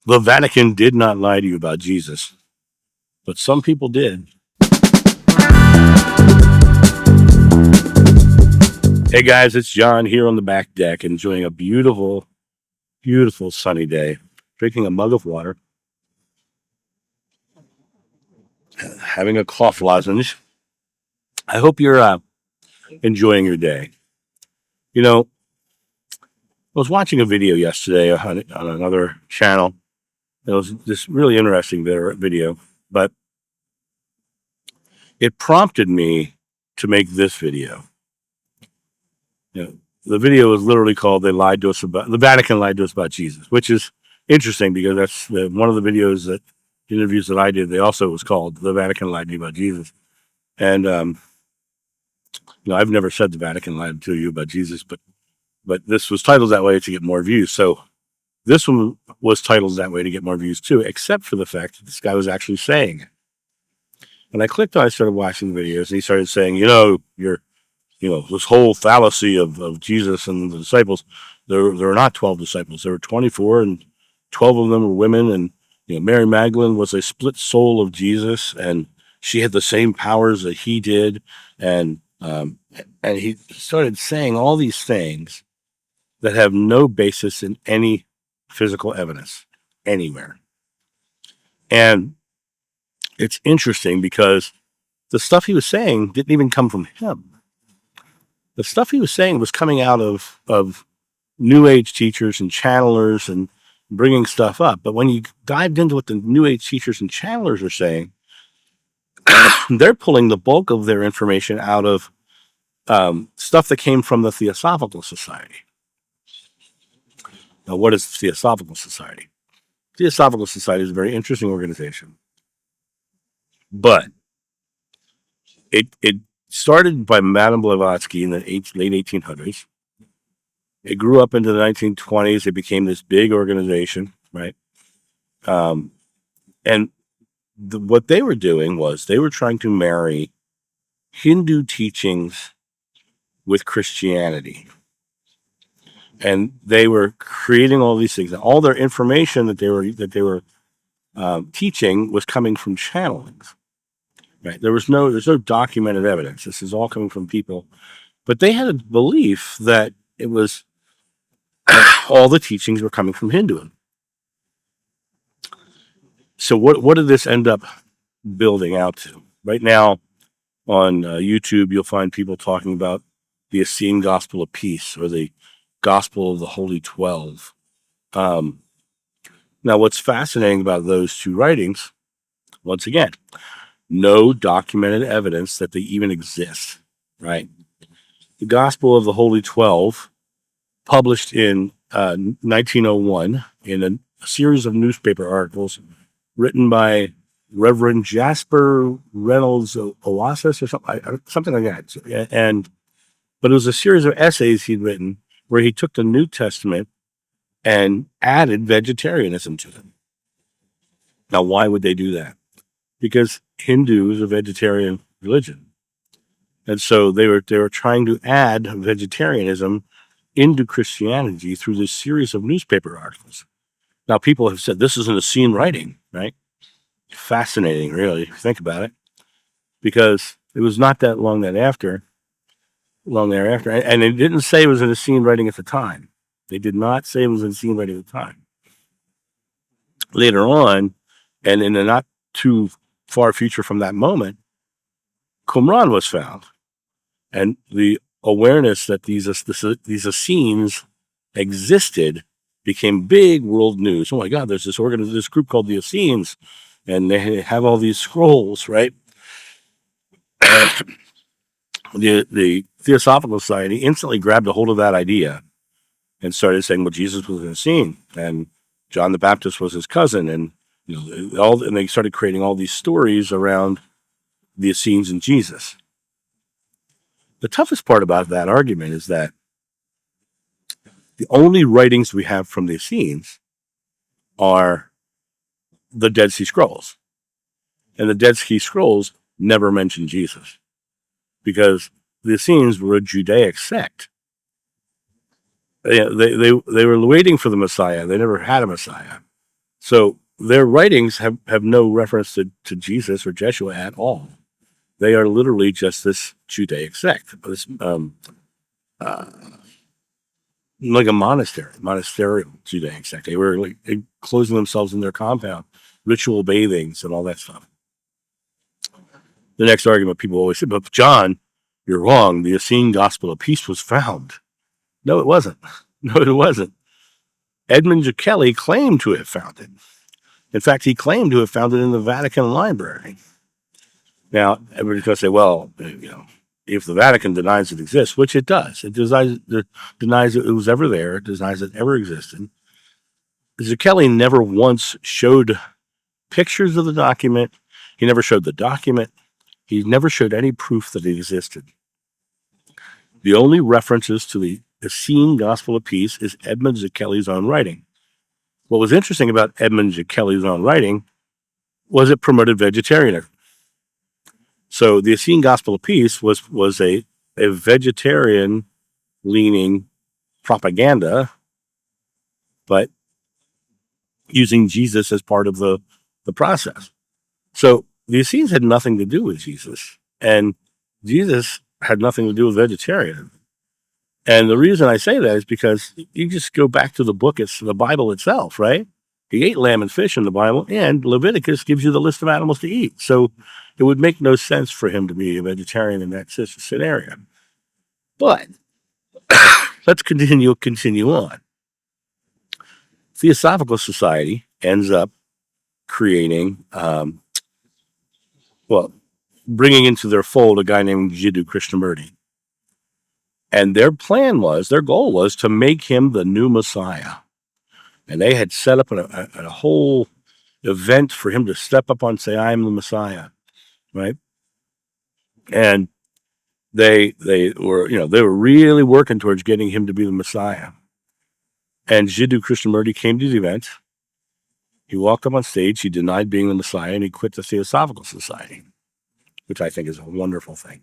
The Vatican did not lie to you about Jesus, but some people did. Hey guys, it's John here on the back deck, enjoying a beautiful, beautiful sunny day, drinking a mug of water, having a cough lozenge. I hope you're enjoying your day. You know, I was watching a video yesterday on another channel. It was this really interesting video, but it prompted me to make this video. You know, the video was literally called "They Lied to Us About the Vatican Lied to Us About Jesus," which is interesting because that's one of the videos that interviews that I did. They also was called "The Vatican Lied to You About Jesus," and I've never said the Vatican lied to you about Jesus, but this was titled that way to get more views. So this one was titled that way to get more views too, except for the fact that this guy was actually saying it. And I clicked on, I started watching the videos, and he started saying, this whole fallacy of Jesus and the disciples, there are not 12 disciples. There were 24, and 12 of them were women. And, Mary Magdalene was a split soul of Jesus, and she had the same powers that he did. And he started saying all these things that have no basis in any physical evidence anywhere. And it's interesting because the stuff he was saying didn't even come from him. The stuff he was saying was coming out of New Age teachers and channelers and bringing stuff up. But when you dived into what the New Age teachers and channelers are saying, they're pulling the bulk of their information out of stuff that came from the Theosophical Society. Now, what is the Theosophical Society? Theosophical Society is a very interesting organization, but it started by Madame Blavatsky in the late 1800s. It grew up into the 1920s. It became this big organization, right? And what they were doing was they were trying to marry Hindu teachings with Christianity. And they were creating all these things. All their information that they were teaching was coming from channelings. Right? There's no documented evidence. This is all coming from people, but they had a belief that it was all the teachings were coming from Hinduism. So what did this end up building out to? Right now on YouTube, you'll find people talking about the Essene Gospel of Peace or the Gospel of the Holy 12. Now, what's fascinating about those two writings, once again, no documented evidence that they even exist, right? The Gospel of the Holy 12, published in 1901 in a series of newspaper articles written by Reverend Jasper Reynolds Oasis or something like that. But it was a series of essays he'd written where he took the New Testament and added vegetarianism to it. Now, why would they do that? Because Hindu is a vegetarian religion. And so they were trying to add vegetarianism into Christianity through this series of newspaper articles. Now, people have said this is an Essene writing, right? Fascinating, really, if you think about it, because it was not that long thereafter, and they didn't say it was an Essene writing at the time. They did not say it was an Essene writing at the time. Later on, and in the not too far future from that moment, Qumran was found, and the awareness that these Essenes existed became big world news. Oh my God, there's this group called the Essenes, and they have all these scrolls, right? The Theosophical Society instantly grabbed a hold of that idea and started saying, well, Jesus was an Essene, and John the Baptist was his cousin, and and they started creating all these stories around the Essenes and Jesus. The toughest part about that argument is that the only writings we have from the Essenes are the Dead Sea Scrolls. And the Dead Sea Scrolls never mention Jesus because the Essenes were a Judaic sect. They were waiting for the Messiah. They never had a Messiah. So their writings have no reference to Jesus or Jeshua at all. They are literally just this Judaic sect, this uh, like a monasterial Judaic sect. They were like closing themselves in their compound, ritual bathings, and all that stuff. The next argument people always say, but John, you're wrong. The Essene gospel of peace was found. No, it wasn't. No, it wasn't. Edmund Kelly claimed to have found it. In fact, he claimed to have found it in the Vatican library. Now, everybody's going to say, well, if the Vatican denies it exists, which it does, it denies it was ever there, it denies it ever existed. Kelly never once showed pictures of the document. He never showed the document. He never showed any proof that it existed. The only references to the Essene Gospel of Peace is Edmund Kelly's own writing. What was interesting about Edmund Kelly's own writing was it promoted vegetarianism. So the Essene Gospel of Peace was a vegetarian leaning propaganda, but using Jesus as part of the process. So the Essenes had nothing to do with Jesus, and Jesus had nothing to do with vegetarianism. And the reason I say that is because you just go back to the book, it's the Bible itself, right? He ate lamb and fish in the Bible, and Leviticus gives you the list of animals to eat. So it would make no sense for him to be a vegetarian in that scenario. But let's continue on. Theosophical Society ends up creating, bringing into their fold a guy named Jiddu Krishnamurti. And their goal was to make him the new Messiah. And they had set up a whole event for him to step up and say, I am the Messiah, right? And they were really working towards getting him to be the Messiah. And Jiddu Krishnamurti came to the event. He walked up on stage, he denied being the Messiah, and he quit the Theosophical Society, which I think is a wonderful thing.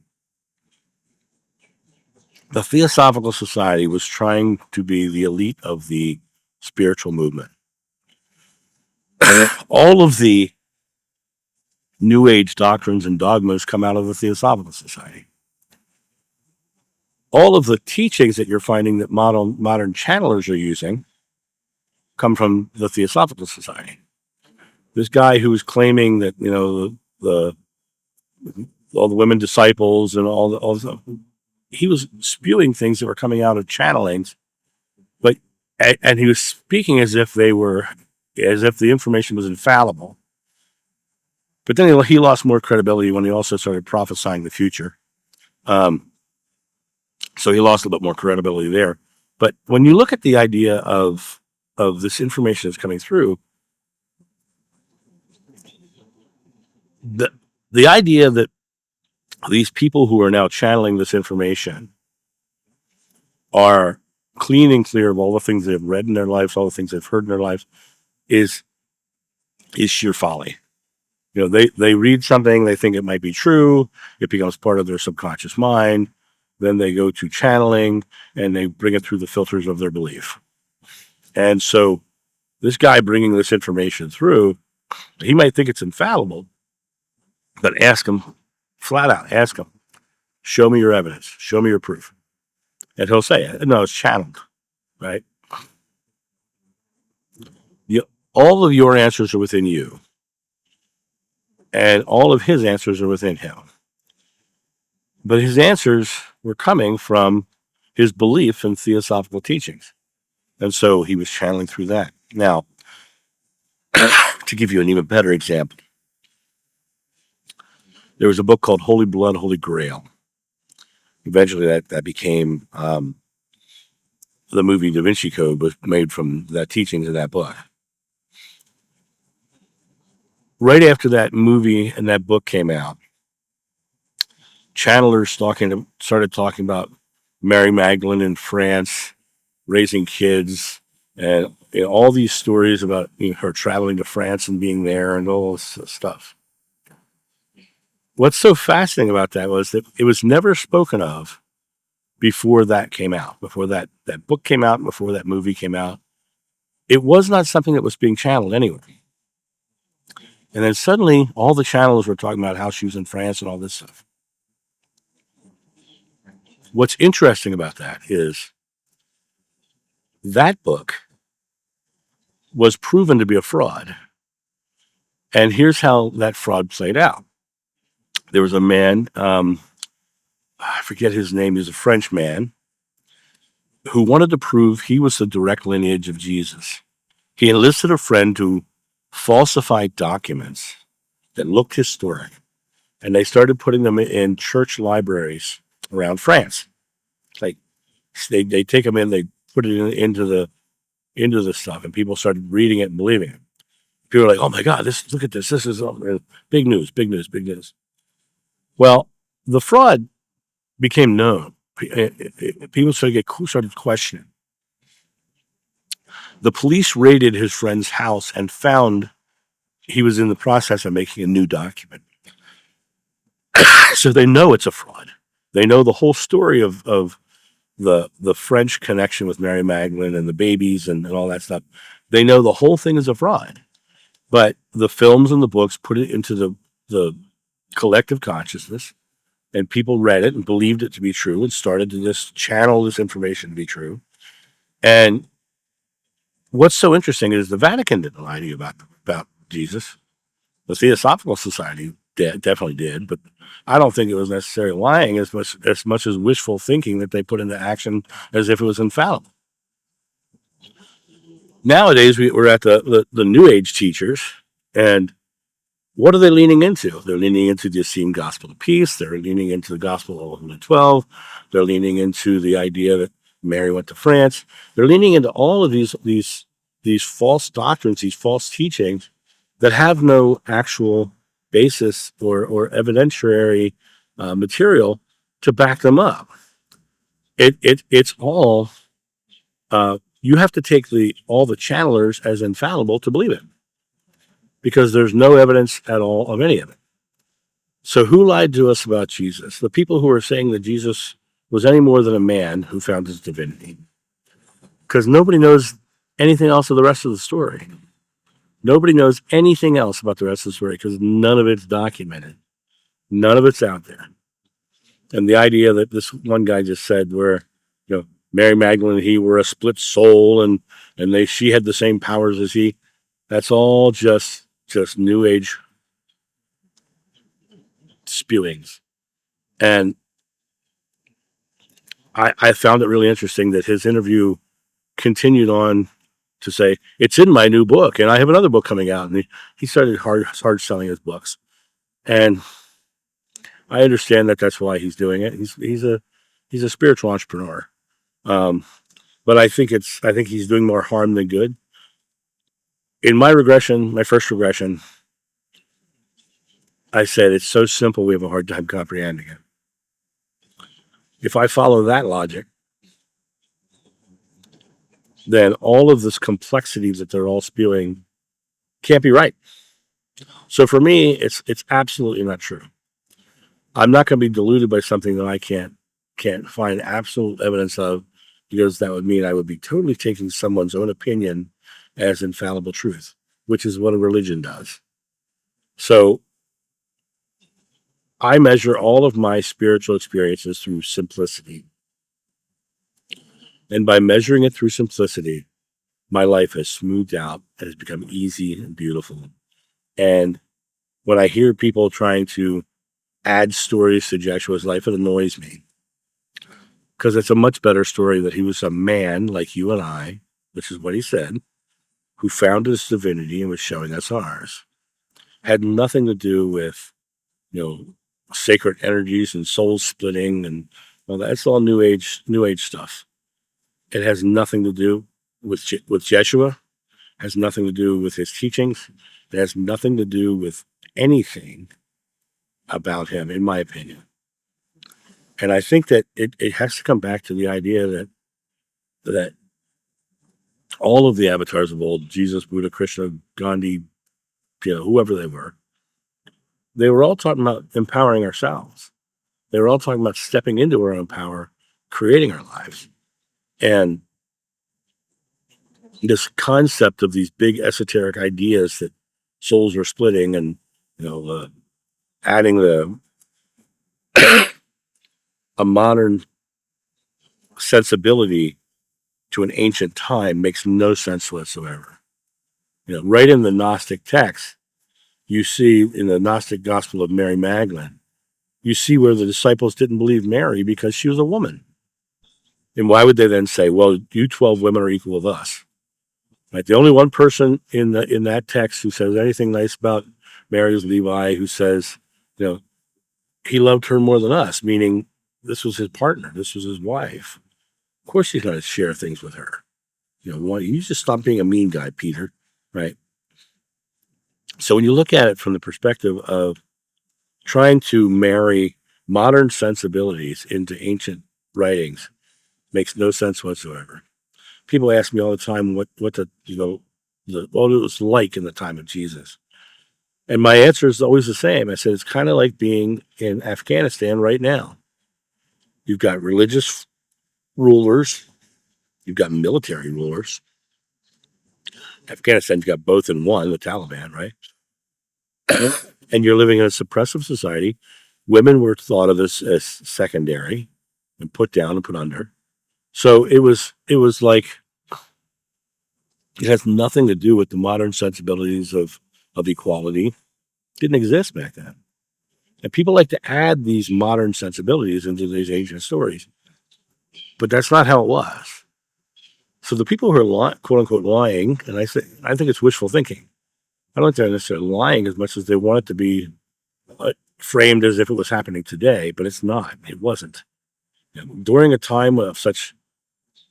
The Theosophical Society was trying to be the elite of the spiritual movement. All of the New Age doctrines and dogmas come out of the Theosophical Society. All of the teachings that you're finding that modern channelers are using come from the Theosophical Society. This guy who was claiming that all the women disciples and all the he was spewing things that were coming out of channelings, and he was speaking as if the information was infallible. But then he lost more credibility when he also started prophesying the future. So he lost a little bit more credibility there. But when you look at the idea of this information that's coming through, the idea that these people who are now channeling this information are clean and clear of all the things they've read in their lives, all the things they've heard in their lives, is sheer folly. They read something, they think it might be true, it becomes part of their subconscious mind, then they go to channeling and they bring it through the filters of their belief. And so this guy bringing this information through, he might think it's infallible, but flat out, show me your evidence, show me your proof. And he'll say, no, it's channeled, right? All of your answers are within you, and all of his answers are within him. But his answers were coming from his belief in theosophical teachings. And so he was channeling through that. Now, to give you an even better example, there was a book called Holy Blood, Holy Grail. Eventually that became the movie Da Vinci Code was made from that teachings in that book. Right after that movie and that book came out, channelers started talking about Mary Magdalene in France, raising kids, and all these stories about her traveling to France and being there and all this stuff. What's so fascinating about that was that it was never spoken of before that came out, before that book came out, before that movie came out. It was not something that was being channeled anywhere. And then suddenly all the channels were talking about how she was in France and all this stuff. What's interesting about that is that book was proven to be a fraud. And here's how that fraud played out. There was a man, I forget his name, he was a French man, who wanted to prove he was the direct lineage of Jesus. He enlisted a friend to falsify documents that looked historic, and they started putting them in church libraries around France. Like they take them in, they put it into the stuff, and people started reading it and believing it. People were like, "Oh my God, look at this! This is big news, big news, big news." Well, the fraud became known. People started questioning. The police raided his friend's house and found he was in the process of making a new document. So they know it's a fraud. They know the whole story of the French connection with Mary Magdalene and the babies and all that stuff. They know the whole thing is a fraud. But the films and the books put it into the collective consciousness, and people read it and believed it to be true and started to just channel this information to be true. And what's so interesting is the Vatican didn't lie to you about Jesus. The Theosophical Society definitely did, but I don't think it was necessarily lying as much as wishful thinking that they put into action as if it was infallible. Nowadays, we're at the New Age teachers, and what are they leaning into? They're leaning into the Essene gospel of peace. They're leaning into the gospel of 12. They're leaning into the idea that Mary went to France. They're leaning into all of these false doctrines, these false teachings that have no actual basis or evidentiary material to back them up. It's all you have to take all the channelers as infallible to believe it, because there's no evidence at all of any of it. So who lied to us about Jesus? The people who are saying that Jesus was any more than a man who found his divinity. Because nobody knows anything else of the rest of the story. Nobody knows anything else about the rest of the story because none of it's documented. None of it's out there. And the idea that this one guy just said where, Mary Magdalene and he were a split soul and she had the same powers as he, that's all just New Age spewings. And I found it really interesting that his interview continued on to say, it's in my new book, and I have another book coming out. And he started hard selling his books. And I understand that that's why he's doing it. He's a spiritual entrepreneur. But I think he's doing more harm than good. In my first regression, I said it's so simple we have a hard time comprehending it. If I follow that logic, then all of this complexity that they're all spewing can't be right. So for me, it's absolutely not true. I'm not going to be deluded by something that I can't find absolute evidence of, because that would mean I would be totally taking someone's own opinion as infallible truth, which is what a religion does. So I measure all of my spiritual experiences through simplicity. And by measuring it through simplicity, my life has smoothed out and has become easy and beautiful. And when I hear people trying to add stories to Joshua's life, it annoys me, because it's a much better story that he was a man like you and I, which is what he said, who found his divinity and was showing us ours. Had nothing to do with, sacred energies and soul splitting and all that. It's all new age stuff. It has nothing to do with Jeshua. Has nothing to do with his teachings. It has nothing to do with anything about him, in my opinion. And I think that it has to come back to the idea that all of the avatars of old, Jesus, Buddha, Krishna, Gandhi, whoever they were all talking about empowering ourselves. They were all talking about stepping into our own power, creating our lives. And this concept of these big esoteric ideas that souls were splitting, and adding a modern sensibility to an ancient time makes no sense whatsoever. Right in the Gnostic text, you see in the Gnostic Gospel of Mary Magdalene, you see where the disciples didn't believe Mary because she was a woman. And why would they then say, well, you 12 women are equal with us? Right? The only one person in that text who says anything nice about Mary is Levi, who says, you know, he loved her more than us, meaning this was his partner, this was his wife. Of course he's going to share things with her. You just stop being a mean guy, Peter, right? So when you look at it from the perspective of trying to marry modern sensibilities into ancient writings, makes no sense whatsoever. People ask me all the time what it was like in the time of Jesus. And my answer is always the same. I said, it's kind of like being in Afghanistan right now. You've got religious rulers, you've got military rulers. Afghanistan's got both in one, the Taliban, right? And you're living in a suppressive society. Women were thought of as secondary and put down and put under. So it was like, it has nothing to do with the modern sensibilities of equality. It didn't exist back then. And people like to add these modern sensibilities into these ancient stories, but that's not how it was. So the people who are quote unquote lying, and I think it's wishful thinking. I don't think they're necessarily lying as much as they want it to be framed as if it was happening today, but it's not. It wasn't. During a time of such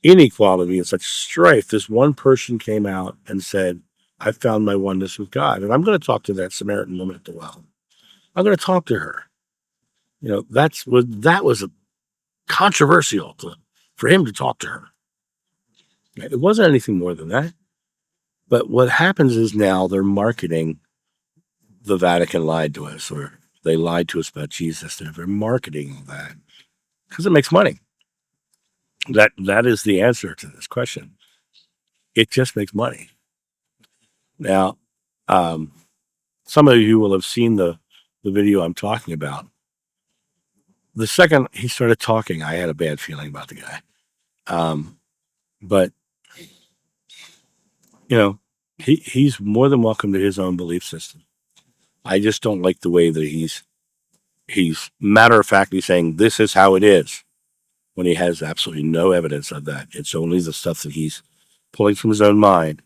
inequality and such strife, this one person came out and said, I found my oneness with God. And I'm going to talk to that Samaritan woman at the well. I'm going to talk to her. That was a controversial for him to talk to her. It wasn't anything more than that. But what happens is now they're marketing the Vatican lied to us, or they lied to us about Jesus. They're marketing all that because it makes money. That is the answer to this question. It just makes money. Now, some of you will have seen the video I'm talking about. The second he started talking, I had a bad feeling about the guy. But he's more than welcome to his own belief system. I just don't like the way that he's matter of factly saying this is how it is, when he has absolutely no evidence of that. It's only the stuff that he's pulling from his own mind,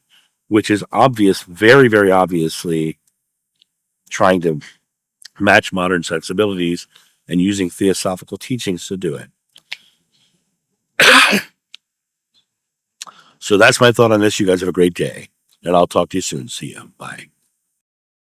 which is obvious, very, very obviously trying to match modern sensibilities and using theosophical teachings to do it. So that's my thought on this. You guys have a great day, and I'll talk to you soon. See you. Bye.